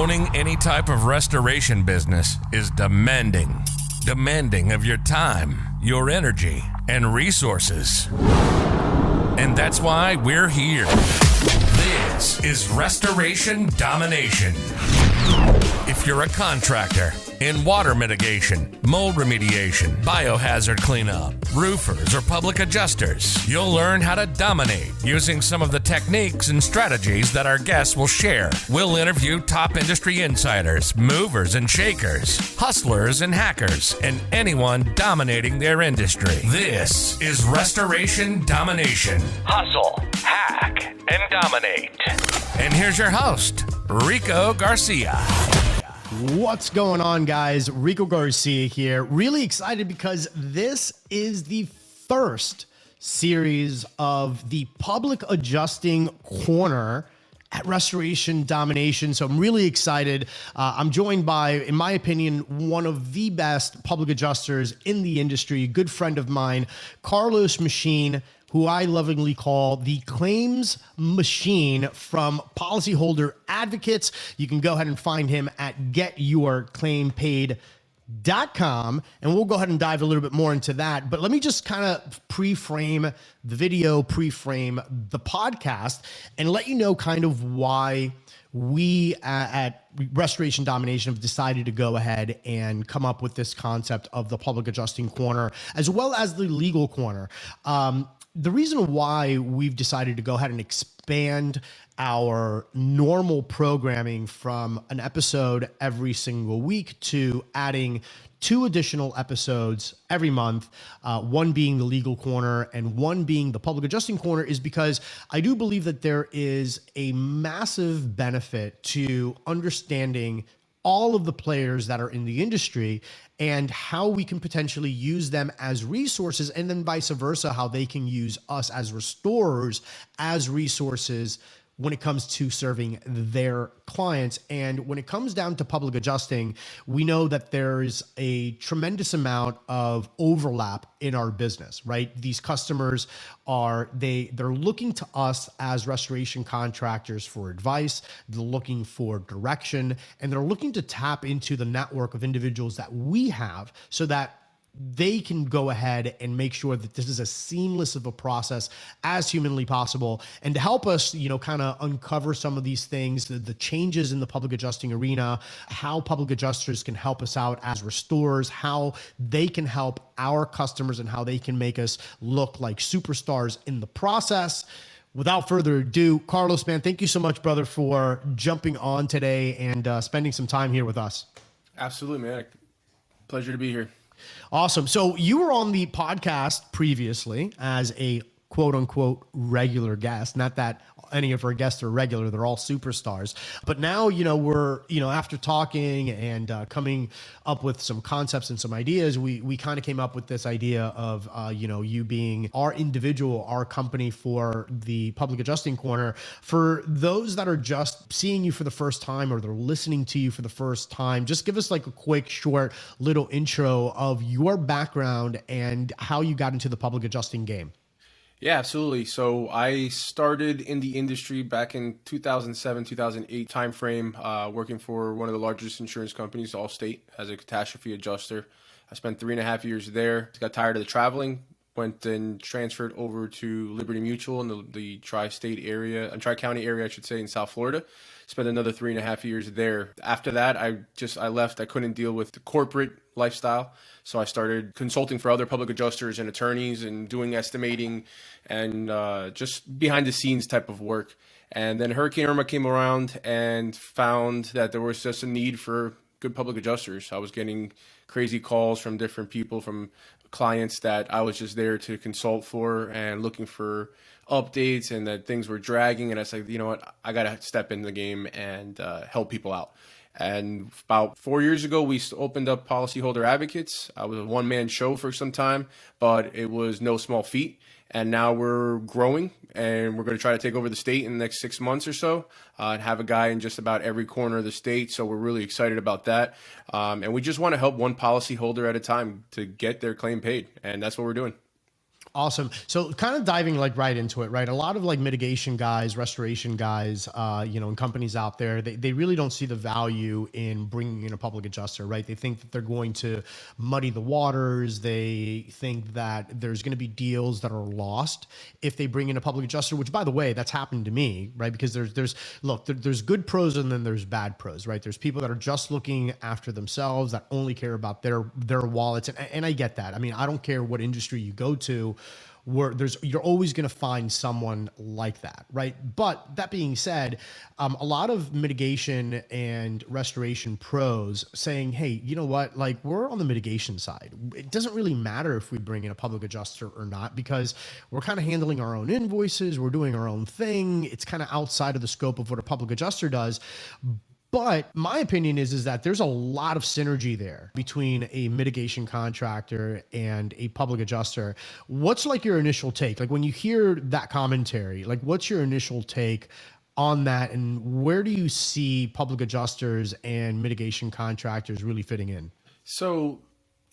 Owning any type of restoration business is demanding. Demanding of your time, your energy, and resources. And that's why we're here. This is Restoration Domination. If you're a contractor in water mitigation, mold remediation, biohazard cleanup, roofers, or public adjusters, you'll learn how to dominate using some of the techniques and strategies that our guests will share. We'll interview top industry insiders, movers and shakers, hustlers and hackers, and anyone dominating their industry. This is Restoration Domination. Hustle, hack, and dominate. And here's your host, Rico Garcia. What's going on, guys? Rico Garcia here. Really excited because this is the first series of the public adjusting corner at Restoration Domination. So I'm really excited. I'm joined by, in my opinion, one of the best public adjusters in the industry, a good friend of mine, Carlos Machin, who I lovingly call the claims machine from Policyholder Advocates. You can go ahead and find him at getyourclaimpaid.com, and we'll go ahead and dive a little bit more into that. But let me just kind of pre-frame the video, pre-frame the podcast, and let you know kind of why we at Restoration Domination have decided to go ahead and come up with this concept of the public adjusting corner, as well as the legal corner. The reason why we've decided to go ahead and expand our normal programming from an episode every single week to adding 2 additional episodes every month, one being the legal corner and one being the public adjusting corner, is because I do believe that there is a massive benefit to understanding all of the players that are in the industry and how we can potentially use them as resources, and then vice versa, how they can use us as restorers as resources when it comes to serving their clients. And when it comes down to public adjusting, we know that there's a tremendous amount of overlap in our business, right? These customers they're looking to us as restoration contractors for advice, they're looking for direction, and they're looking to tap into the network of individuals that we have so that they can go ahead and make sure that this is as seamless of a process as humanly possible. And to help us, kind of uncover some of these things, the changes in the public adjusting arena, how public adjusters can help us out as restorers, how they can help our customers, and how they can make us look like superstars in the process. Without further ado, Carlos, man, thank you so much, brother, for jumping on today and spending some time here with us. Absolutely, man. Pleasure to be here. Awesome. So you were on the podcast previously as a quote unquote regular guest. Not that any of our guests are regular, they're all superstars. But now, we're, after talking and coming up with some concepts and some ideas, we kind of came up with this idea of, you being our individual, our company for the public adjusting corner. For those that are just seeing you for the first time or they're listening to you for the first time, just give us like a quick, short little intro of your background and how you got into the public adjusting game. Yeah, absolutely. So I started in the industry back in 2007, 2008 timeframe, working for one of the largest insurance companies, Allstate, as a catastrophe adjuster. I spent 3.5 years there. Got tired of the traveling, went and transferred over to Liberty Mutual in the tri-county area, I should say, in South Florida. Spent another 3.5 years there. After that, I left. I couldn't deal with the corporate lifestyle. So I started consulting for other public adjusters and attorneys and doing estimating and just behind the scenes type of work. And then Hurricane Irma came around and found that there was just a need for good public adjusters. I was getting crazy calls from different people, from clients that I was just there to consult for and looking for updates, and that things were dragging. And I said, you know what, I got to step in the game and help people out. And about 4 years ago, we opened up Policyholder Advocates. I was a one-man show for some time, but it was no small feat. And now we're growing, and we're going to try to take over the state in the next 6 months or so, and have a guy in just about every corner of the state. So we're really excited about that. And we just want to help one policyholder at a time to get their claim paid. And that's what we're doing. Awesome. So kind of diving like right into it, right? A lot of like mitigation guys, restoration guys, and companies out there, they really don't see the value in bringing in a public adjuster, right? They think that they're going to muddy the waters. They think that there's going to be deals that are lost if they bring in a public adjuster, which by the way, that's happened to me, right? Because there's good pros and then there's bad pros, right? There's people that are just looking after themselves, that only care about their wallets. And I get that. I mean, I don't care what industry you go to, you're always going to find someone like that, right? But that being said, a lot of mitigation and restoration pros saying, hey, you know what? Like, we're on the mitigation side. It doesn't really matter if we bring in a public adjuster or not, because we're kind of handling our own invoices. We're doing our own thing. It's kind of outside of the scope of what a public adjuster does. But my opinion is that there's a lot of synergy there between a mitigation contractor and a public adjuster. What's like your initial take? Like when you hear that commentary, like what's your initial take on that? And where do you see public adjusters and mitigation contractors really fitting in? So,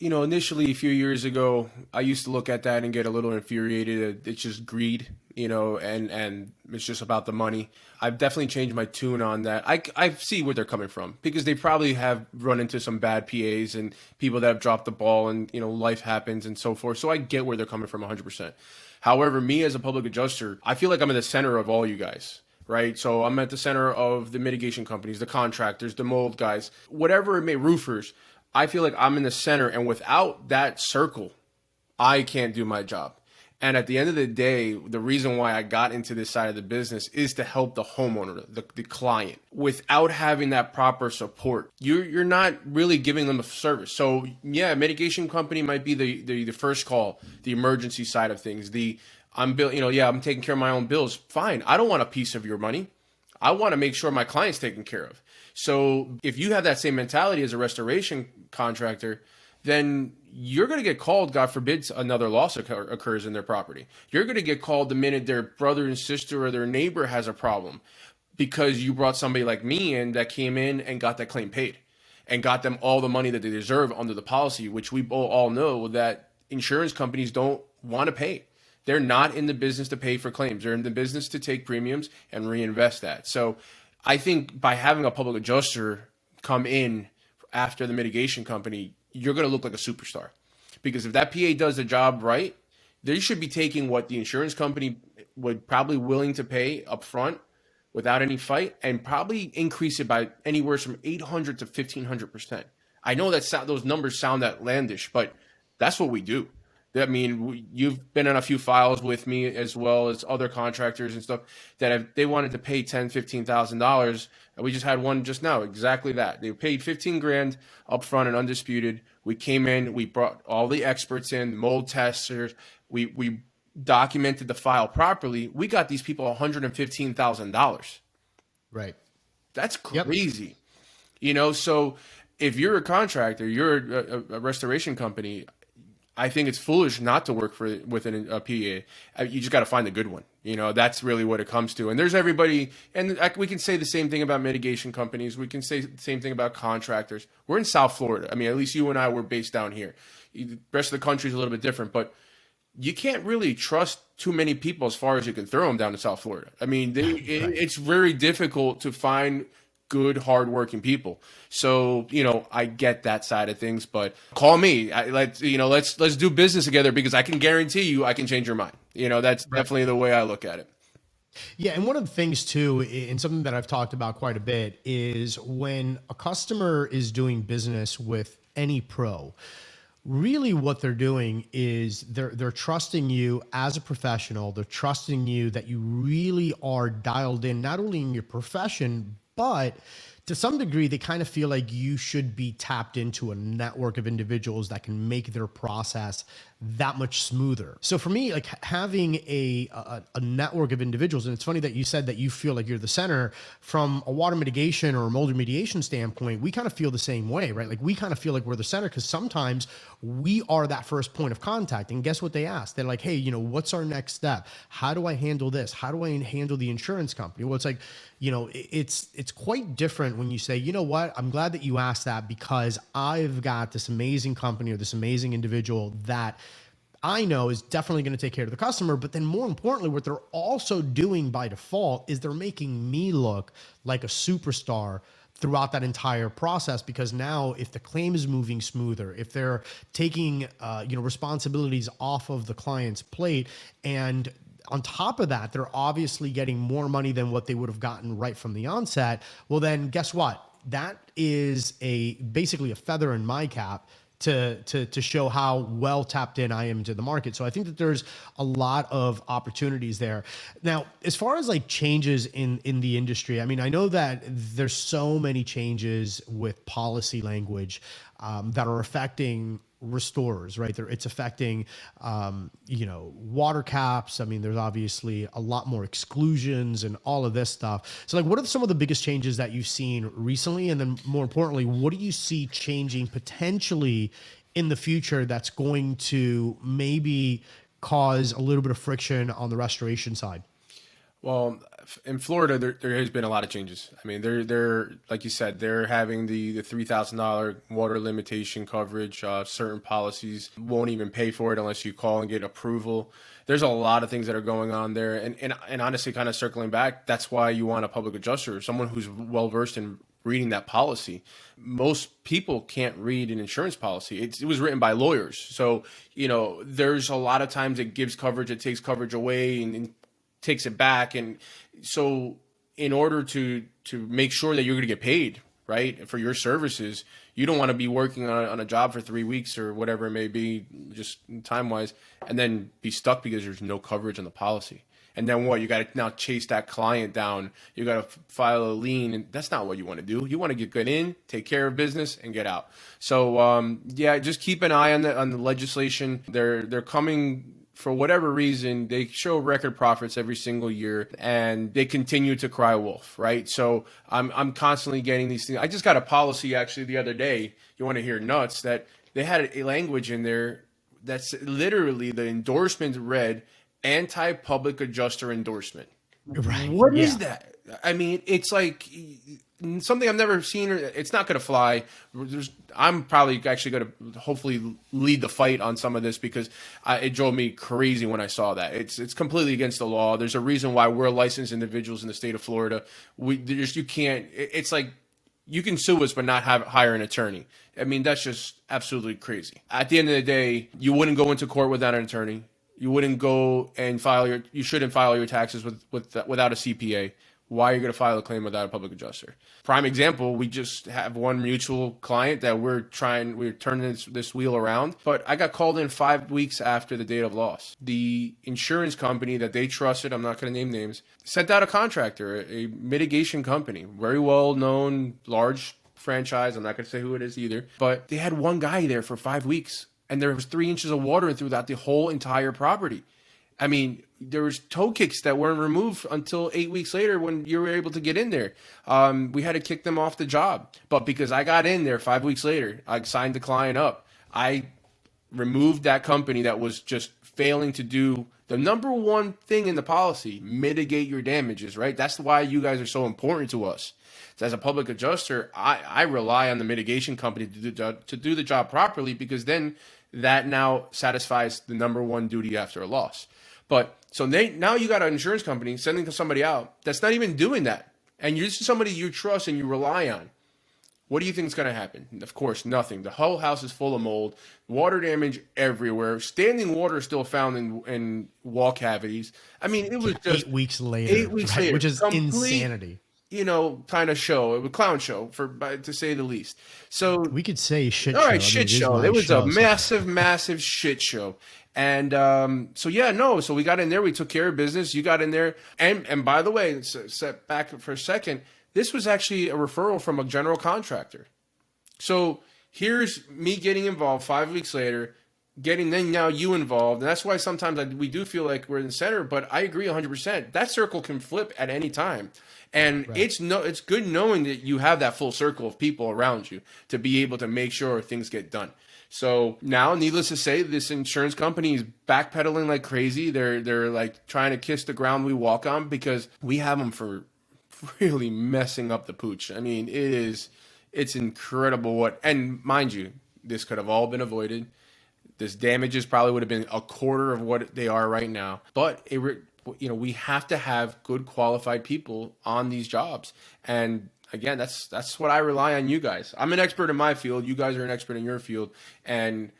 initially a few years ago, I used to look at that and get a little infuriated. It's just greed, and it's just about the money. I've definitely changed my tune on that. I see where they're coming from, because they probably have run into some bad PAs and people that have dropped the ball, and, life happens and so forth. So I get where they're coming from 100%. However, me as a public adjuster, I feel like I'm at the center of all you guys. Right. So I'm at the center of the mitigation companies, the contractors, the mold guys, whatever it may, roofers. I feel like I'm in the center, and without that circle, I can't do my job. And at the end of the day, the reason why I got into this side of the business is to help the homeowner, the client. Without having that proper support, you're not really giving them a service. So yeah, a mitigation company might be the first call, the emergency side of things. I'm taking care of my own bills. Fine. I don't want a piece of your money. I want to make sure my client's taken care of. So if you have that same mentality as a restoration contractor, then you're going to get called, God forbid, another loss occurs in their property. You're going to get called the minute their brother and sister or their neighbor has a problem, because you brought somebody like me in that came in and got that claim paid and got them all the money that they deserve under the policy, which we all know that insurance companies don't want to pay. They're not in the business to pay for claims. They're in the business to take premiums and reinvest that. So I think by having a public adjuster come in after the mitigation company, you're going to look like a superstar. Because if that PA does the job right, they should be taking what the insurance company would probably willing to pay up front without any fight, and probably increase it by anywhere from 800 to 1,500%. I know that those numbers sound outlandish, but that's what we do. I mean, you've been on a few files with me, as well as other contractors and stuff, that they wanted to pay $10,000, $15,000. We just had one just now, exactly that. They paid $15,000 up front and undisputed. We came in, we brought all the experts in, mold testers. We documented the file properly. We got these people $115,000. Right. That's crazy. Yep. So if you're a contractor, you're a restoration company, I think it's foolish not to work with a PA. You just got to find a good one. That's really what it comes to. And there's everybody, and we can say the same thing about mitigation companies. We can say the same thing about contractors. We're in South Florida. I mean, at least you and I were based down here. The rest of the country is a little bit different, but you can't really trust too many people as far as you can throw them down to South Florida. I mean, it's very difficult to find good, hardworking people. So, I get that side of things, but call me. Let's do business together, because I can guarantee you I can change your mind. That's definitely the way I look at it. Yeah. And one of the things too, and something that I've talked about quite a bit, is when a customer is doing business with any pro, really what they're doing is they're trusting you as a professional. They're trusting you that you really are dialed in, not only in your profession, but to some degree, they kind of feel like you should be tapped into a network of individuals that can make their process that much smoother. So for me, like having a network of individuals, and it's funny that you said that you feel like you're the center. From a water mitigation or a mold remediation standpoint, we kind of feel the same way, right? Like we kind of feel like we're the center, because sometimes we are that first point of contact. And guess what they ask? They're like, hey, what's our next step? How do I handle this? How do I handle the insurance company? Well, it's like, it's quite different when you say, you know what, I'm glad that you asked that, because I've got this amazing company or this amazing individual that I know is definitely going to take care of the customer. But then more importantly, what they're also doing by default is they're making me look like a superstar throughout that entire process, because now if the claim is moving smoother, if they're taking responsibilities off of the client's plate, and on top of that, they're obviously getting more money than what they would have gotten right from the onset. Well, then guess what? That is basically a feather in my cap to show how well tapped in I am to the market. So I think that there's a lot of opportunities there. Now, as far as like changes in the industry, I mean, I know that there's so many changes with policy language that are affecting restorers, right? It's affecting, water caps. I mean, there's obviously a lot more exclusions and all of this stuff. So like, what are some of the biggest changes that you've seen recently? And then more importantly, what do you see changing potentially in the future that's going to maybe cause a little bit of friction on the restoration side? Well, in Florida, there has been a lot of changes. I mean, they're like you said, they're having the $3,000 water limitation coverage. Certain policies won't even pay for it unless you call and get approval. There's a lot of things that are going on there, and honestly, kind of circling back, that's why you want a public adjuster, someone who's well versed in reading that policy. Most people can't read an insurance policy. It was written by lawyers, so there's a lot of times it gives coverage, it takes coverage away, and takes it back. And so in order to make sure that you're going to get paid, right, for your services, you don't want to be working on a job for 3 weeks or whatever it may be, just time wise, and then be stuck because there's no coverage on the policy. And then what? You got to now chase that client down. You got to file a lien, and that's not what you want to do. You want to get in, take care of business, and get out. So just keep an eye on the legislation. They're coming. For whatever reason, they show record profits every single year, and they continue to cry wolf, right? So I'm constantly getting these things. I just got a policy actually the other day. You want to hear nuts? That they had a language in there that's literally the endorsement read anti-public adjuster endorsement. Right. What is that? I mean, it's like something I've never seen. It's not going to fly. I'm probably actually going to hopefully lead the fight on some of this, because it drove me crazy when I saw that. It's completely against the law. There's a reason why we're licensed individuals in the state of Florida. You can't. It's like you can sue us but not hire an attorney. I mean, that's just absolutely crazy. At the end of the day, you wouldn't go into court without an attorney. You wouldn't go and you shouldn't file your taxes without a CPA. Why are you going to file a claim without a public adjuster? Prime example, we just have one mutual client that we're turning this wheel around, but I got called in 5 weeks after the date of loss. The insurance company that they trusted, I'm not going to name names, sent out a contractor, a mitigation company, very well known, large franchise. I'm not going to say who it is either, but they had one guy there for 5 weeks, and there was 3 inches of water throughout the whole entire property. I mean, there was toe kicks that weren't removed until 8 weeks later when you were able to get in there. We had to kick them off the job. But because I got in there 5 weeks later, I signed the client up. I removed that company that was just failing to do the number one thing in the policy, mitigate your damages, right? That's why you guys are so important to us. So as a public adjuster, I rely on the mitigation company to do the job properly, because then that now satisfies the number one duty after a loss. But so now you got an insurance company sending somebody out that's not even doing that. And this is somebody you trust and you rely on. What do you think is going to happen? Of course, nothing. The whole house is full of mold, water damage everywhere. Standing water is still found in wall cavities. I mean, it was just 8 weeks later. 8 weeks later. Which is insanity. Kind of show. It was a clown show, to say the least. So we could say shit show. All right, shit show. It was a massive shit show. And so we got in there. We took care of business. You got in there. And by the way, set back for a second, this was actually a referral from a general contractor. So here's me getting involved 5 weeks later, getting then now you involved. And that's why sometimes we do feel like we're in the center, but I agree 100%. That circle can flip at any time. And right. It's good knowing that you have that full circle of people around you to be able to make sure things get done. So now, needless to say, this insurance company is backpedaling like crazy. They're like trying to kiss the ground we walk on, because we have them for really messing up the pooch. I mean, it's incredible and mind you, this could have all been avoided. This damages probably would have been a quarter of what they are right now. But we have to have good qualified people on these jobs. And again, that's what I rely on you guys. I'm an expert in my field. You guys are an expert in your field. And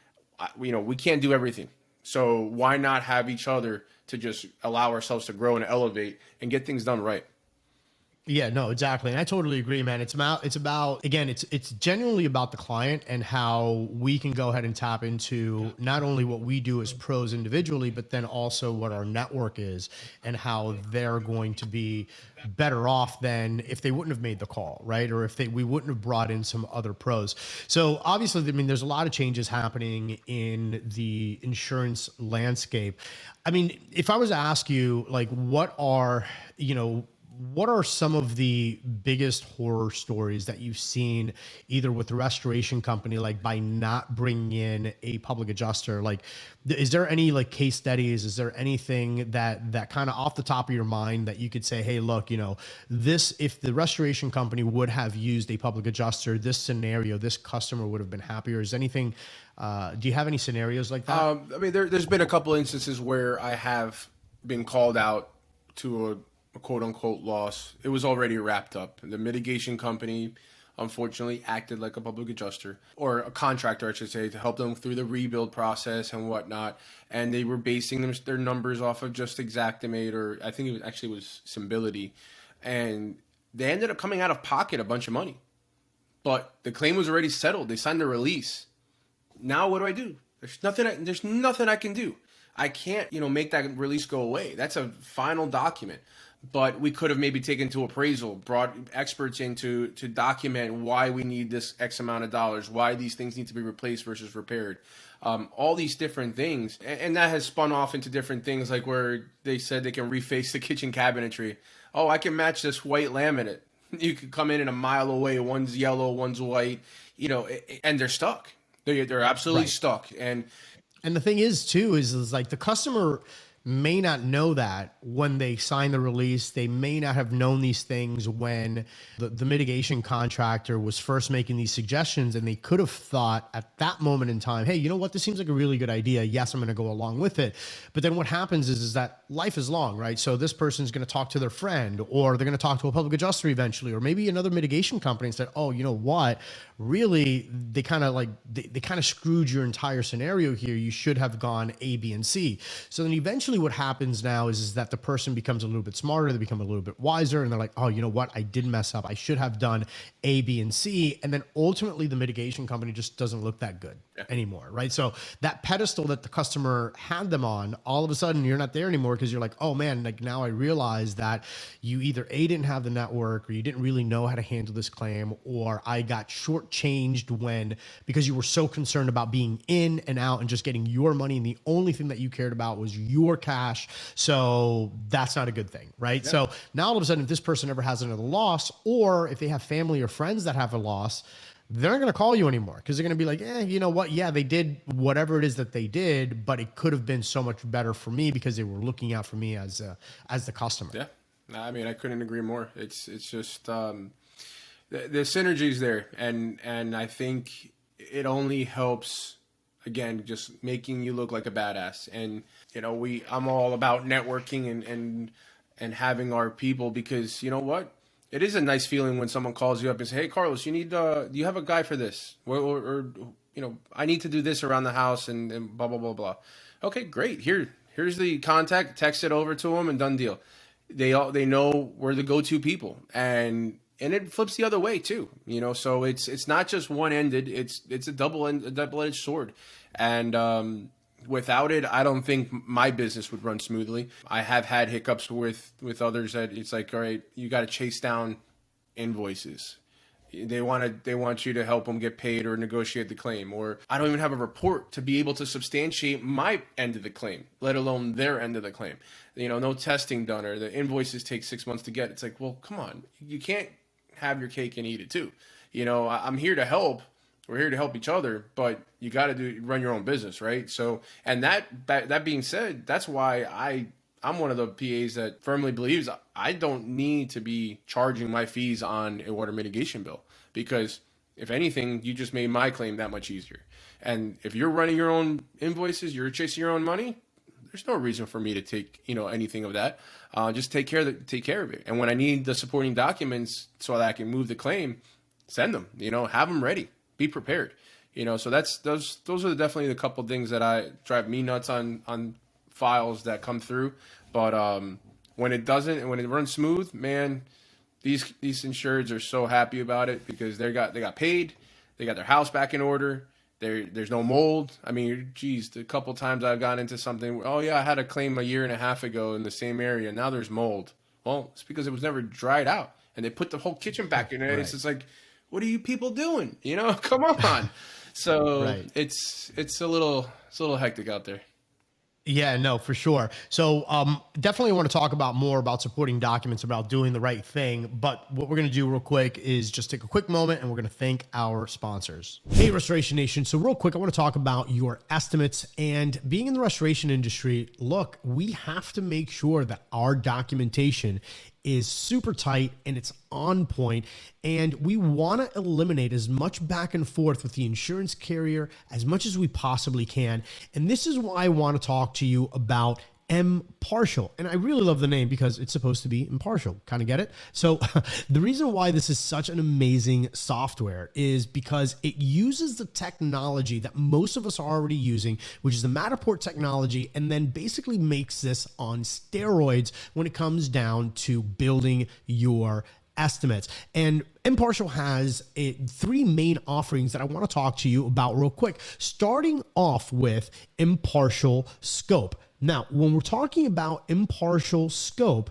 we can't do everything. So why not have each other to just allow ourselves to grow and elevate and get things done right? Yeah, no, exactly. And I totally agree, man. It's about, again, it's genuinely about the client and how we can go ahead and tap into not only what we do as pros individually, but then also what our network is and how they're going to be better off than if they wouldn't have made the call, right? Or if we wouldn't have brought in some other pros. So obviously, I mean, there's a lot of changes happening in the insurance landscape. I mean, if I was to ask you, like, what are some of the biggest horror stories that you've seen either with the restoration company, like by not bringing in a public adjuster? Like, is there any like case studies? Is there anything that kind of off the top of your mind that you could say, hey, look, if the restoration company would have used a public adjuster, this scenario, this customer would have been happier? Is anything, do you have any scenarios like that? I mean, there's been a couple instances where I have been called out to a quote unquote loss. It was already wrapped up. The mitigation company, unfortunately, acted like a public adjuster or a contractor, I should say, to help them through the rebuild process and whatnot. And they were basing their numbers off of just Xactimate, or I think it was Symbility. And they ended up coming out of pocket a bunch of money. But the claim was already settled. They signed the release. Now what do? There's nothing I can do. I can't, make that release go away. That's a final document. But we could have maybe taken to appraisal, brought experts in to document why we need this X amount of dollars, why these things need to be replaced versus repaired. All these different things. And that has spun off into different things, like where they said they can reface the kitchen cabinetry. Oh, I can match this white laminate. You could come in a mile away. One's yellow, one's white, and they're stuck. They're absolutely stuck. And the thing is, too, is like the customer may not know that when they sign the release. They may not have known these things when the mitigation contractor was first making these suggestions, and they could have thought at that moment in time, hey, you know what, this seems like a really good idea. Yes, I'm going to go along with it. But then what happens is that life is long, right? So this person's going to talk to their friend, or they're going to talk to a public adjuster eventually, or maybe another mitigation company and said, oh, you know what, really, they kind of screwed your entire scenario here. You should have gone A, B, and C. So then eventually what happens now is that the person becomes a little bit smarter, they become a little bit wiser, and they're like, oh, you know what, I did mess up. I should have done A, B, and C. And then ultimately the mitigation company just doesn't look that good anymore, right? So that pedestal that the customer had them on, all of a sudden you're not there anymore because you're like, oh man, like now I realize that you either A, didn't have the network, or you didn't really know how to handle this claim, or I got shortchanged because you were so concerned about being in and out and just getting your money, and the only thing that you cared about was your cash. So that's not a good thing, right? Yeah. So now all of a sudden, if this person ever has another loss, or if they have family or friends that have a loss, they're not going to call you anymore because they're going to be like, you know what? Yeah, they did whatever it is that they did, but it could have been so much better for me because they were looking out for me as the customer. Yeah. I mean, I couldn't agree more. It's just, the synergy's there. And I think it only helps, again, just making you look like a badass. And, I'm all about networking and having our people, because you know what? It is a nice feeling when someone calls you up and say, hey, Carlos, do you have a guy for this? Or I need to do this around the house and blah, blah, blah, blah. Okay, great. Here's the contact, text it over to them and done deal. They know we're the go-to people, and it flips the other way too, so it's not just one-ended, it's a double-edged sword. And, without it, I don't think my business would run smoothly. I have had hiccups with others that it's like, all right, you got to chase down invoices. They want you to help them get paid or negotiate the claim, or I don't even have a report to be able to substantiate my end of the claim, let alone their end of the claim. No testing done, or the invoices take 6 months to get. It's like, well, come on, you can't have your cake and eat it too. I'm here to help. We're here to help each other, but you got to run your own business, right? So, and that being said, that's why I'm one of the PAs that firmly believes I don't need to be charging my fees on a water mitigation bill, because If anything, you just made my claim that much easier. And if you're running your own invoices, you're chasing your own money, there's no reason for me to take, anything of that. Just take care of it. And when I need the supporting documents so that I can move the claim, send them, have them ready, be prepared, so those are definitely the couple things that drive me nuts on files that come through. But when it doesn't, and when it runs smooth, man, these insureds are so happy about it because they got paid, they got their house back in order. There's no mold. I mean, geez, the couple times I've gotten into something, oh yeah, I had a claim a year and a half ago in the same area. Now there's mold. Well, it's because it was never dried out, and they put the whole kitchen back in there. Right. It's just like, what are you people doing? Come on. So right. It's a little hectic out there. Yeah, no, for sure. So definitely want to talk about more about supporting documents, about doing the right thing. But what we're going to do real quick is just take a quick moment and we're going to thank our sponsors. Hey, Restoration Nation. So real quick, I want to talk about your estimates. And being in the restoration industry, look, we have to make sure that our documentation is super tight and it's on point, and we want to eliminate as much back and forth with the insurance carrier as much as we possibly can. And this is why I want to talk to you about Impartial. And I really love the name because it's supposed to be impartial. Kind of get it? So the reason why this is such an amazing software is because it uses the technology that most of us are already using, which is the Matterport technology, and then basically makes this on steroids when it comes down to building your estimates. And Impartial has three main offerings that I want to talk to you about real quick, starting off with Impartial Scope. Now, when we're talking about Impartial Scope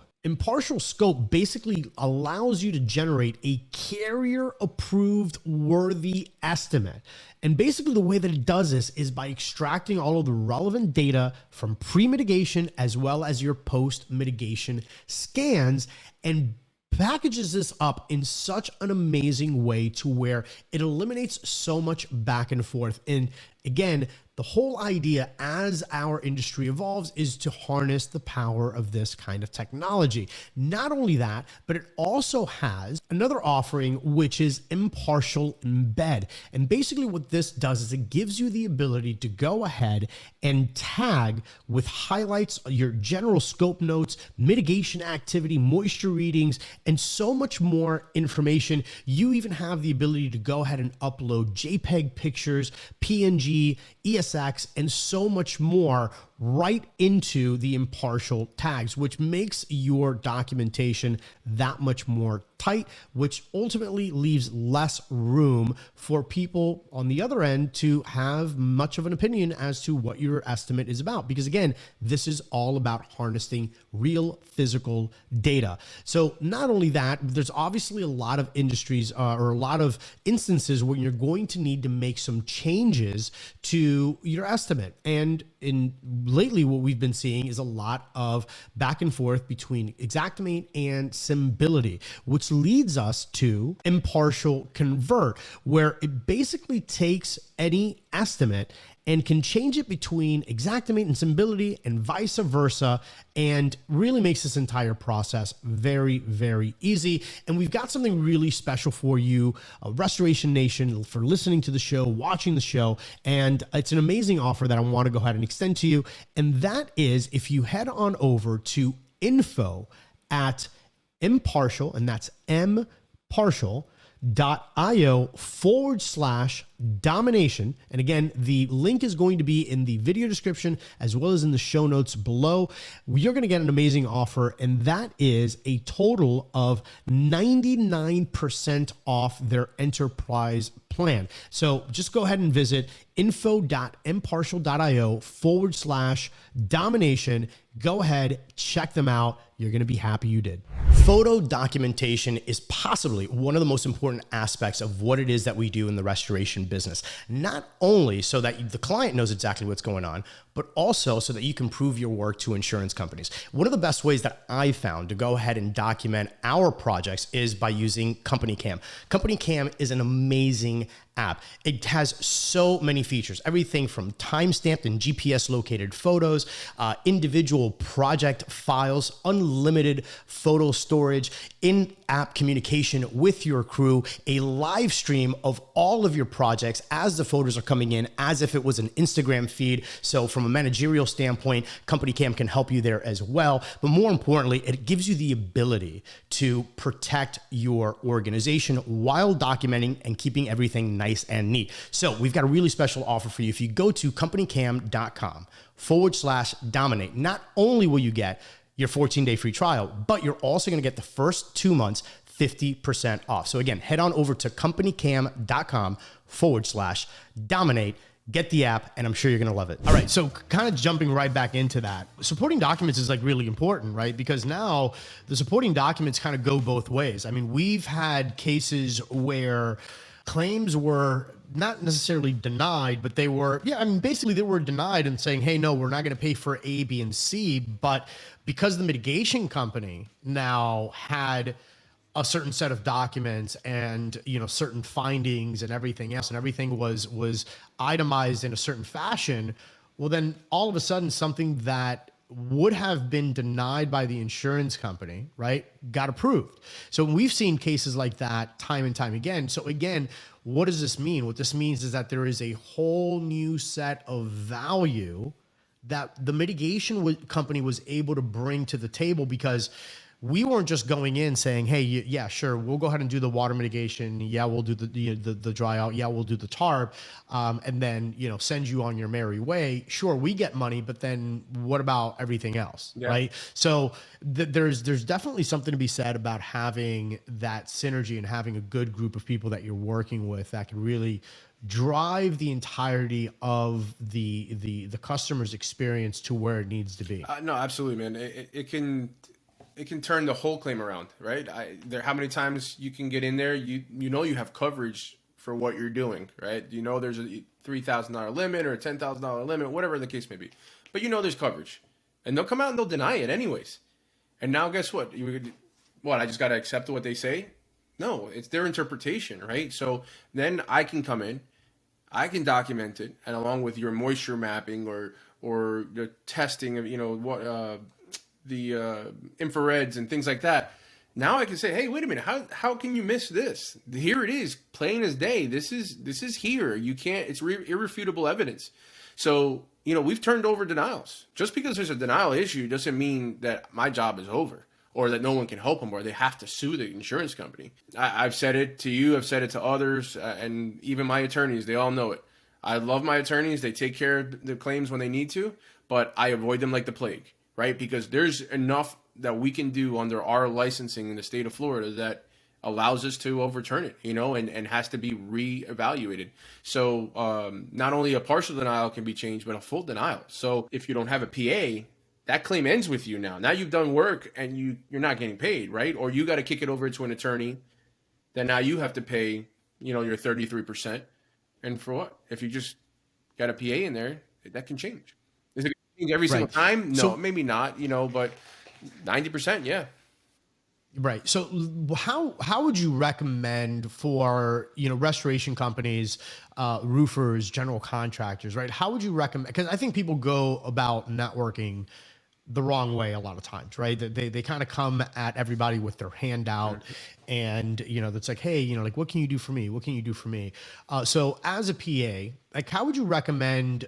basically allows you to generate a carrier-approved worthy estimate. And basically the way that it does this is by extracting all of the relevant data from pre-mitigation as well as your post-mitigation scans, and packages this up in such an amazing way to where it eliminates so much back and forth. And again, the whole idea as our industry evolves is to harness the power of this kind of technology. Not only that, but it also has another offering, which is Impartial Embed. And basically what this does is it gives you the ability to go ahead and tag with highlights, your general scope notes, mitigation activity, moisture readings, and so much more information. You even have the ability to go ahead and upload JPEG pictures, PNG, ESX, and so much more right into the Impartial tags, which makes your documentation that much more tight, which ultimately leaves less room for people on the other end to have much of an opinion as to what your estimate is about. Because again, this is all about harnessing real physical data. So not only that, there's obviously a lot of industries or a lot of instances where you're going to need to make some changes to your estimate. And lately what we've been seeing is a lot of back and forth between Xactimate and Symbility, which leads us to Impartial Convert, where it basically takes any estimate and can change it between Xactimate and Symbility and vice versa, and really makes this entire process very, very easy. And we've got something really special for you, Restoration Nation, for listening to the show, watching the show, and it's an amazing offer that I want to go ahead and extend to you. And that is if you head on over to info@Impartial, and that's impartial.io/domination. And again, the link is going to be in the video description as well as in the show notes below. You're going to get an amazing offer, and that is a total of 99% off their enterprise plan. So just go ahead and visit info.impartial.io/domination. Go ahead, check them out. You're going to be happy you did. Photo documentation is possibly one of the most important aspects of what it is that we do in the restoration business. Not only so that the client knows exactly what's going on, but also so that you can prove your work to insurance companies. One of the best ways that I found to go ahead and document our projects is by using CompanyCam. CompanyCam is an amazing app. It has so many features, everything from time-stamped and GPS located photos, individual project files, unlimited photo storage, in-app communication with your crew, a live stream of all of your projects as the photos are coming in, as if it was an Instagram feed. So from a managerial standpoint, CompanyCam can help you there as well. But more importantly, it gives you the ability to protect your organization while documenting and keeping everything nice and neat. So we've got a really special offer for you. If you go to companycam.com/dominate, not only will you get your 14-day free trial, but you're also going to get the first 2 months 50% off. So again, head on over to companycam.com/dominate, get the app, and I'm sure you're going to love it. All right. So kind of jumping right back into that, supporting documents is like really important, right? Because now the supporting documents kind of go both ways. I mean, we've had cases where claims were not necessarily denied, but they were, basically they were denied and saying, hey, no, we're not going to pay for A, B, and C. But because the mitigation company now had a certain set of documents and, certain findings and everything else, and everything was itemized in a certain fashion, well, then all of a sudden something that would have been denied by the insurance company, right, got approved. So we've seen cases like that time and time again. So again, what does this mean? What this means is that there is a whole new set of value that the mitigation company was able to bring to the table, because we weren't just going in saying, hey, yeah, sure, we'll go ahead and do the water mitigation. Yeah, we'll do the dry out. Yeah, we'll do the tarp, and then send you on your merry way. Sure, we get money, but then what about everything else, right? So there's definitely something to be said about having that synergy and having a good group of people that you're working with that can really drive the entirety of the customer's experience to where it needs to be. No, absolutely, man. It can turn the whole claim around, right? How many times you can get in there, you have coverage for what you're doing, right? There's a $3,000 limit or a $10,000 limit, whatever the case may be. But there's coverage. And they'll come out and they'll deny it anyways. And now guess what? I just got to accept what they say? No, it's their interpretation, right? So then I can come in, I can document it, and along with your moisture mapping or the testing of, the infrareds and things like that. Now I can say, hey, wait a minute, how can you miss this? Here it is, plain as day. This is here. You can't. It's irrefutable evidence. So we've turned over denials. Just because there's a denial issue doesn't mean that my job is over or that no one can help them or they have to sue the insurance company. I've said it to you. I've said it to others, and even my attorneys. They all know it. I love my attorneys. They take care of the claims when they need to, but I avoid them like the plague. Right? Because there's enough that we can do under our licensing in the state of Florida that allows us to overturn it, and has to be reevaluated. So not only a partial denial can be changed, but a full denial. So if you don't have a PA, that claim ends with you now. Now you've done work and you're not getting paid, right? Or you got to kick it over to an attorney. Then now you have to pay, your 33%. And for what? If you just got a PA in there, that can change. Is it every single time? No, so, maybe not, but 90%, yeah. Right. So how would you recommend for, restoration companies, roofers, general contractors, right? How would you recommend, because I think people go about networking the wrong way a lot of times, right? They kind of come at everybody with their hand out and, it's like, hey, what can you do for me? What can you do for me? So as a PA, like how would you recommend,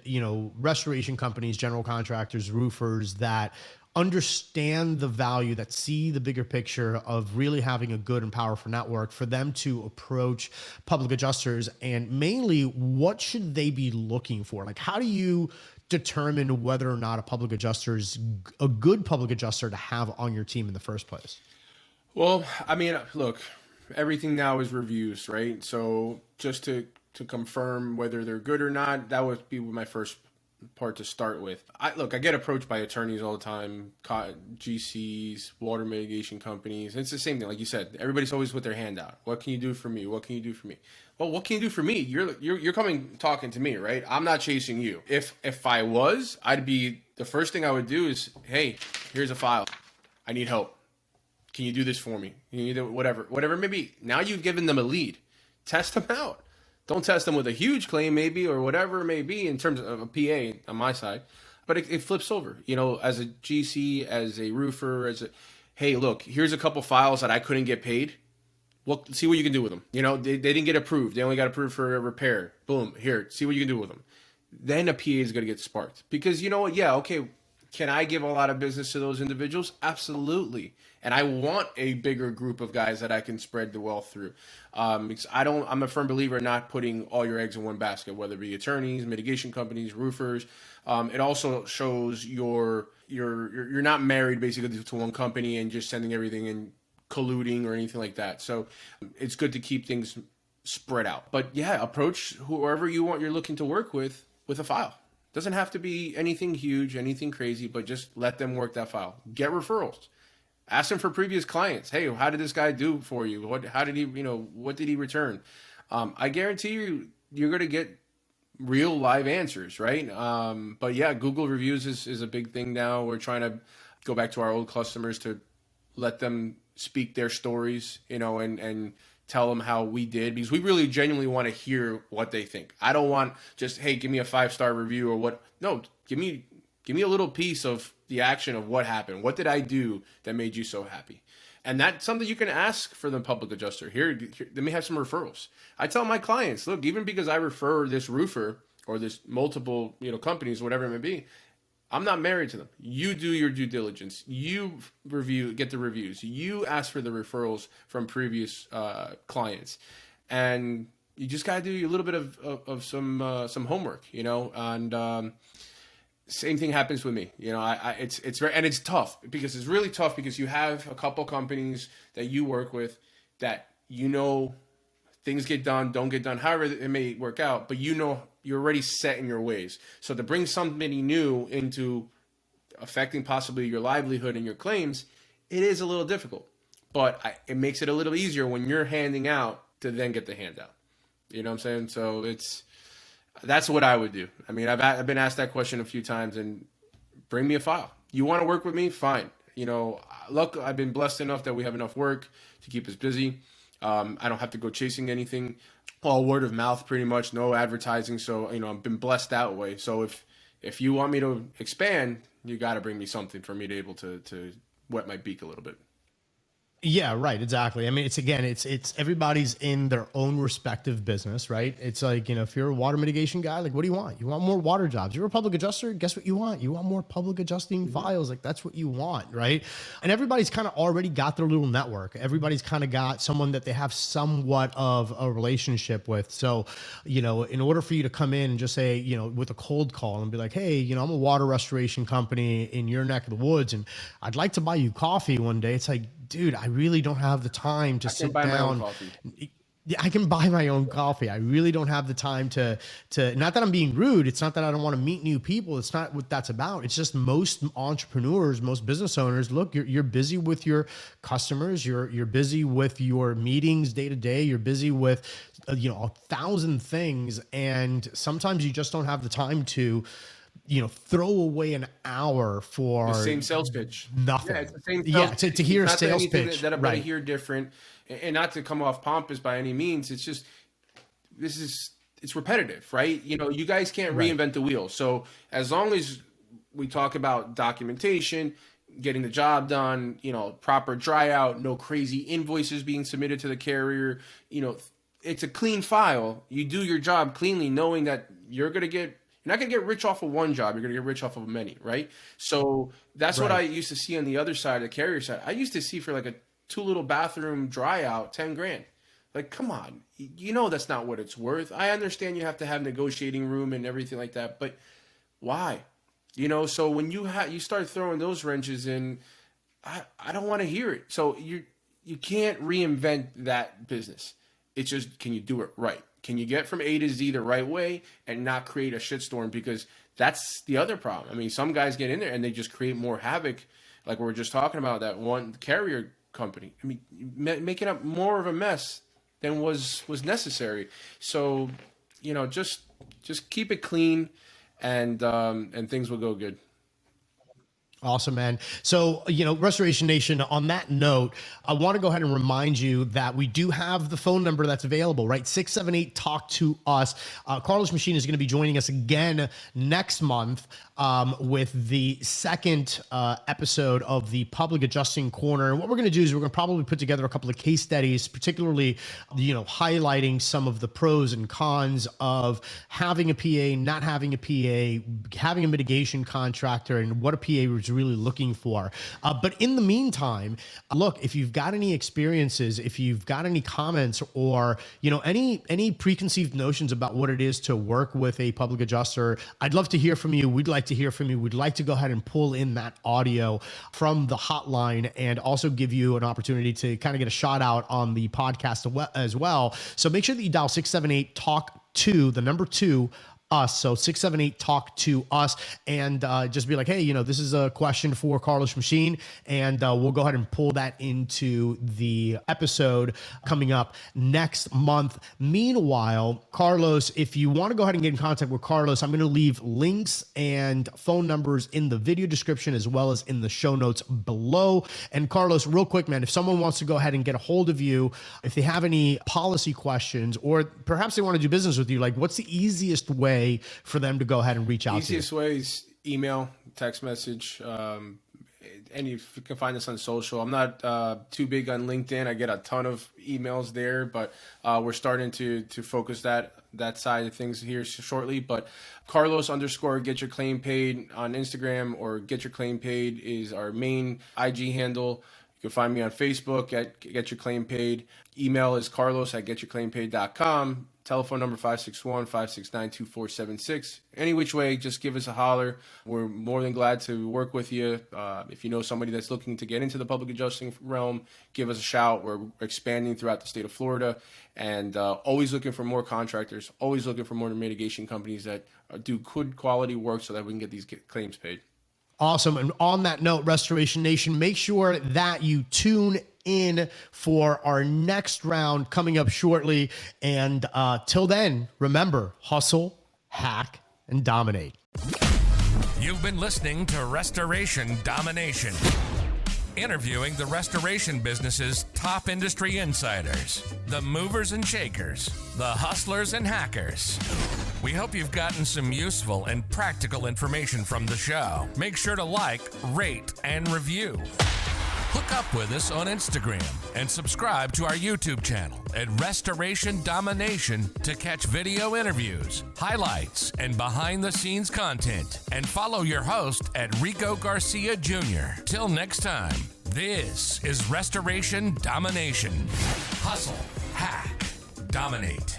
restoration companies, general contractors, roofers that understand the value, that see the bigger picture of really having a good and powerful network for them to approach public adjusters, and mainly what should they be looking for? Like, how do you determine whether or not a public adjuster is a good public adjuster to have on your team in the first place? Well, I mean, look, everything now is reviews, right? So just to confirm whether they're good or not, that would be my first part to start with. I get approached by attorneys all the time, GCs, water mitigation companies. It's the same thing. Like you said, everybody's always with their hand out. What can you do for me? What can you do for me? Well, what can you do for me? You're talking to me, right? I'm not chasing you. If I was, the first thing I would do is, hey, here's a file. I need help. Can you do this for me? You need whatever it may be. Now you've given them a lead. Test them out. Don't test them with a huge claim maybe or whatever it may be in terms of a PA on my side. But it flips over, as a GC, as a roofer, hey, look, here's a couple files that I couldn't get paid. Well, see what you can do with them. They didn't get approved. They only got approved for a repair. Boom, here, see what you can do with them. Then a PA is going to get sparked. Because you know what? Yeah, okay, can I give a lot of business to those individuals? Absolutely. And I want a bigger group of guys that I can spread the wealth through. Because I'm a firm believer in not putting all your eggs in one basket, whether it be attorneys, mitigation companies, roofers. It also shows you're not married basically to one company and just sending everything and colluding or anything like that. So it's good to keep things spread out. But yeah, approach whoever you're looking to work with a file. Doesn't have to be anything huge, anything crazy, but just let them work that file. Get referrals. Ask them for previous clients. Hey, how did this guy do for you? What did he return? I guarantee you're going to get real live answers, right? But yeah, Google reviews is a big thing now. We're trying to go back to our old customers to let them speak their stories, and tell them how we did, because we really genuinely want to hear what they think. I don't want just, hey, give me a 5-star review or what. No, give me a little piece of the action of what happened. What did I do that made you so happy? And that's something you can ask for the public adjuster. Here, let me have some referrals. I tell my clients, look, even because I refer this roofer or this multiple, companies, whatever it may be, I'm not married to them. You do your due diligence. You get the reviews. You ask for the referrals from previous clients, and you just gotta do a little bit of some homework, And same thing happens with me. It's very, and it's tough because it's really tough because you have a couple companies that you work with that things get done, don't get done, however it may work out, but you're already set in your ways. So to bring somebody new into affecting possibly your livelihood and your claims, it is a little difficult. But it makes it a little easier when you're handing out to then get the handout. You know what I'm saying? So that's what I would do. I mean, I've been asked that question a few times, and bring me a file. You want to work with me? Fine. Look, I've been blessed enough that we have enough work to keep us busy. I don't have to go chasing anything. All word of mouth, pretty much, no advertising. So, I've been blessed that way. So if you want me to expand, you got to bring me something for me to be able to wet my beak a little bit. Yeah, right. Exactly. I mean, it's everybody's in their own respective business, right? It's like, if you're a water mitigation guy, like, what do you want? You want more water jobs. You're a public adjuster. Guess what you want? You want more public adjusting files. Like, that's what you want, right? And everybody's kind of already got their little network. Everybody's kind of got someone that they have somewhat of a relationship with. So, in order for you to come in and just say, with a cold call and be like, hey, I'm a water restoration company in your neck of the woods, and I'd like to buy you coffee one day. It's like, dude, I really don't have the time to sit down. Yeah, I can buy my own coffee. I really don't have the time to, not that I'm being rude. It's not that I don't want to meet new people. It's not what that's about. It's just most entrepreneurs, most business owners, look, you're busy with your customers. You're busy with your meetings day to day. You're busy with, 1,000 things. And sometimes you just don't have the time to, throw away an hour for the same sales pitch. Nothing. Yeah, it's the same. To hear a sales pitch that everybody hear different, and not to come off pompous by any means. It's just it's repetitive, right? You guys can't reinvent the wheel. So as long as we talk about documentation, getting the job done, proper dry out, no crazy invoices being submitted to the carrier, it's a clean file. You do your job cleanly, knowing that you're not going to get rich off of one job. You're going to get rich off of many, right? So that's what I used to see on the other side, the carrier side. I used to see for like a 2-little bathroom dry out, $10,000. Like, come on. That's not what it's worth. I understand you have to have negotiating room and everything like that, but why? So when you start throwing those wrenches in, I don't want to hear it. So you can't reinvent that business. It's just, can you do it right? Can you get from A to Z the right way and not create a shitstorm? Because that's the other problem. I mean, some guys get in there and they just create more havoc, like we were just talking about that one carrier company. I mean, making up more of a mess than was necessary. So, just keep it clean, and things will go good. Awesome, man. So, Restoration Nation, on that note, I want to go ahead and remind you that we do have the phone number that's available, right? 678-TALK-TO-US. Carlos Machin is going to be joining us again next month with the second episode of the Public Adjusting Corner. And what we're going to do is we're going to probably put together a couple of case studies, particularly, highlighting some of the pros and cons of having a PA, not having a PA, having a mitigation contractor, and what a PA was really looking for. But in the meantime, look, if you've got any experiences, if you've got any comments, or any preconceived notions about what it is to work with a public adjuster, I'd love to hear from you. We'd like to hear from you. We'd like to go ahead and pull in that audio from the hotline and also give you an opportunity to kind of get a shout out on the podcast as well. So make sure that you dial 678-TALK-2, the number 2, us. So 678-TALK-TO-US, and just be like, hey, this is a question for Carlos Machin, and we'll go ahead and pull that into the episode coming up next month. Meanwhile, Carlos, if you want to go ahead and get in contact with Carlos, I'm going to leave links and phone numbers in the video description as well as in the show notes below. And Carlos, real quick, man, if someone wants to go ahead and get a hold of you, if they have any policy questions, or perhaps they want to do business with you, like, what's the easiest way for them to go ahead and reach out to you? Easiest way is email, text message, and if you can find us on social. I'm not too big on LinkedIn. I get a ton of emails there, but we're starting to focus that side of things here shortly. But Carlos_Get Your Claim Paid on Instagram, or Get Your Claim Paid is our main IG handle. You can find me on Facebook at Get Your Claim Paid. Email is carlos@getyourclaimpaid.com. Telephone number 561-569-2476. Any which way, just give us a holler. We're more than glad to work with you. If you know somebody that's looking to get into the public adjusting realm, give us a shout. We're expanding throughout the state of Florida, and always looking for more contractors, always looking for more mitigation companies that do good quality work so that we can get these claims paid. Awesome. And on that note, Restoration Nation, make sure that you tune in for our next round coming up shortly. And till then, remember, hustle, hack, and dominate. You've been listening to Restoration Domination, interviewing the restoration business's top industry insiders, the movers and shakers, the hustlers and hackers. We hope you've gotten some useful and practical information from the show. Make sure to like, rate, and review. Hook up with us on Instagram and subscribe to our YouTube channel at Restoration Domination to catch video interviews, highlights, and behind-the-scenes content. And follow your host at Rico Garcia Jr. Till next time, this is Restoration Domination. Hustle, hack, dominate.